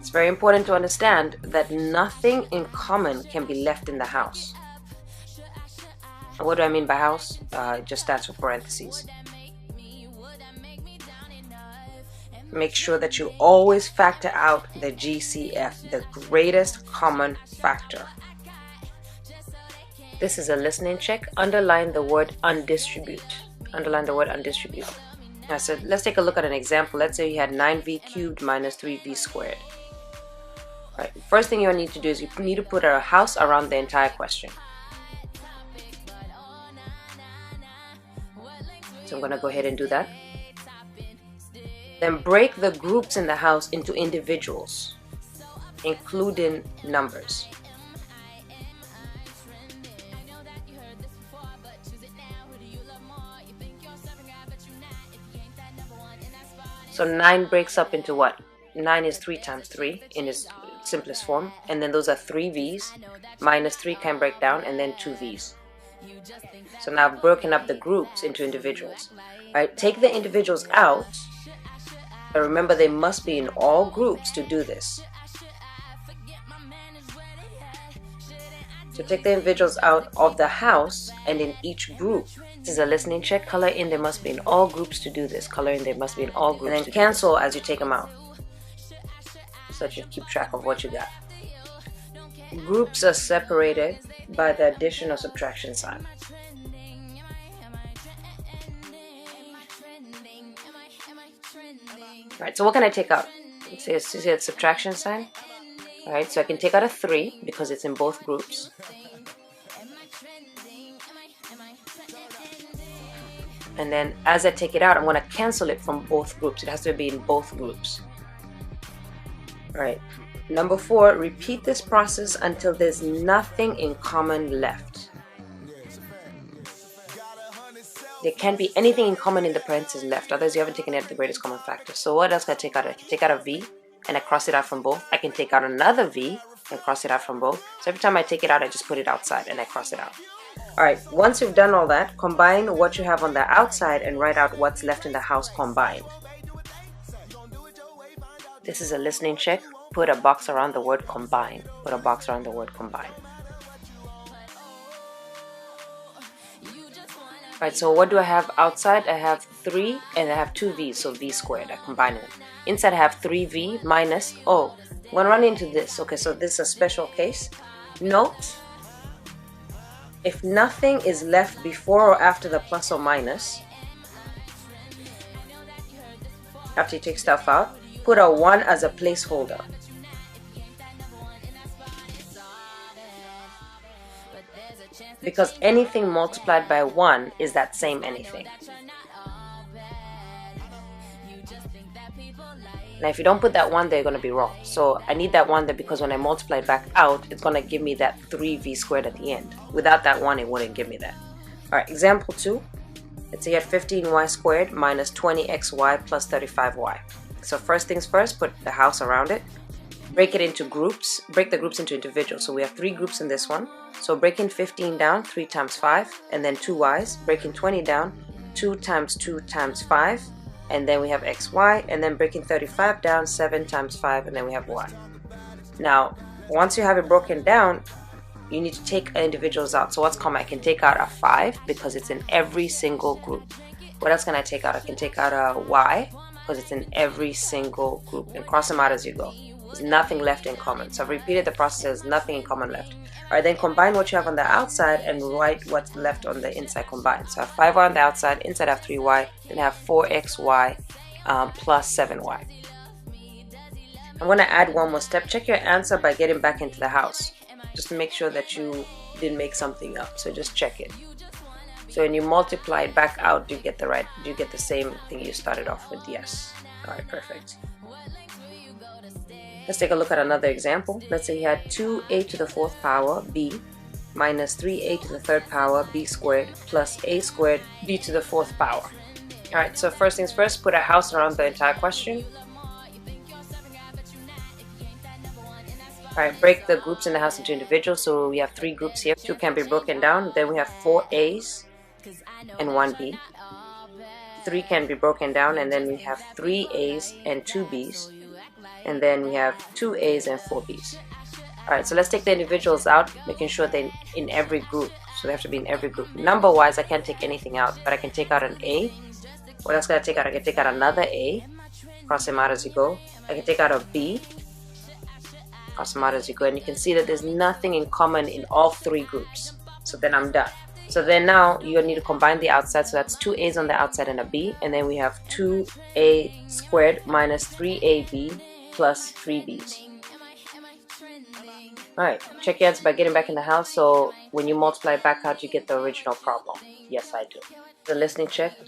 It's very important to understand that nothing in common can be left in the house. What do I mean by house? It just stands for parentheses. Make sure that you always factor out the GCF, the greatest common factor. This is a listening check. Underline the word undistribute. Underline the word undistribute. Now, so let's take a look at an example. Let's say you had 9v cubed minus 3v squared. All right. First thing you need to do is you need to put a house around the entire question. So I'm going to go ahead and do that. Then break the groups in the house into individuals, including numbers. So 9 breaks up into what? 9 is 3 times 3 in its simplest form, and then those are 3 V's, minus 3 can break down, and then 2 V's. So now I've broken up the groups into individuals. All right, take the individuals out, but remember they must be in all groups to do this. So take the individuals out of the house and in each group. This is a listening check. Color in, they must be in all groups to do this. Color in, they must be in all groups. And then cancel as you take them out, so that you keep track of what you got. Groups are separated by the addition or subtraction sign. Alright, so what can I take out? See a subtraction sign? Alright, so I can take out a 3 because it's in both groups. And then as I take it out, I'm going to cancel it from both groups. It has to be in both groups. Alright, number 4, repeat this process until there's nothing in common left. There can't be anything in common in the parentheses left, otherwise you haven't taken out the greatest common factor. So what else can I take out? I can take out a V and I cross it out from both. I can take out another V and cross it out from both. So every time I take it out, I just put it outside and I cross it out. Alright, once you've done all that, combine what you have on the outside and write out what's left in the house combined. This is a listening check. Put a box around the word combine. Put a box around the word combine. Right, so what do I have outside? I have 3 and I have 2 V's, so V squared. I combine them. Inside I have 3V minus, I'm going to run into this. Okay, so this is a special case. Note, if nothing is left before or after the plus or minus, after you take stuff out, put a 1 as a placeholder. Because anything multiplied by 1 is that same anything. Now if you don't put that 1 there, you're going to be wrong. So I need that 1 there because when I multiply it back out, it's going to give me that 3V squared at the end. Without that 1, it wouldn't give me that. Alright, example 2. Let's say you had 15y squared minus 20xy plus 35y. So first things first, put the house around it. Break it into groups. Break the groups into individuals. So we have 3 groups in this one. So breaking 15 down, 3 times 5, and then 2 y's. Breaking 20 down, 2 times 2 times 5, and then we have xy. And then breaking 35 down, 7 times 5, and then we have y. Now, once you have it broken down, you need to take individuals out. So what's common? I can take out a 5 because it's in every single group. What else can I take out? I can take out a y because it's in every single group, and cross them out as you go. There's nothing left in common. So I've repeated the process. There's nothing in common left. Alright, then combine what you have on the outside and write what's left on the inside combined. So I have 5y on the outside, inside I have 3y, then I have 4xy plus 7y. I'm going to add one more step. Check your answer by getting back into the house, just to make sure that you didn't make something up. So just check it. So when you multiply it back out, do you get the same thing you started off with? Yes. Alright, perfect. Let's take a look at another example. Let's say you had 2a to the 4th power b minus 3a to the 3rd power b squared plus a squared b to the 4th power. Alright, so first things first, put a house around the entire question. Alright, break the groups in the house into individuals. So we have 3 groups here. 2 can be broken down. Then we have 4 A's and 1 B. 3 can be broken down, and then we have 3 A's and 2 B's. and then we have 2 A's and 4 B's. Alright, so let's take the individuals out, making sure they're in every group. So they have to be in every group. Number wise, I can't take anything out, but I can take out an A. What else can I take out? I can take out another A, cross them out as you go. I can take out a B, cross them out as you go, and you can see that there's nothing in common in all 3 groups. So then I'm done. So then now you need to combine the outside, so that's 2 A's on the outside and a B, and then we have 2A squared minus 3AB plus 3B's. Alright, check your answer by getting back in the house. So when you multiply back out, you get the original problem. Yes, I do. The listening check.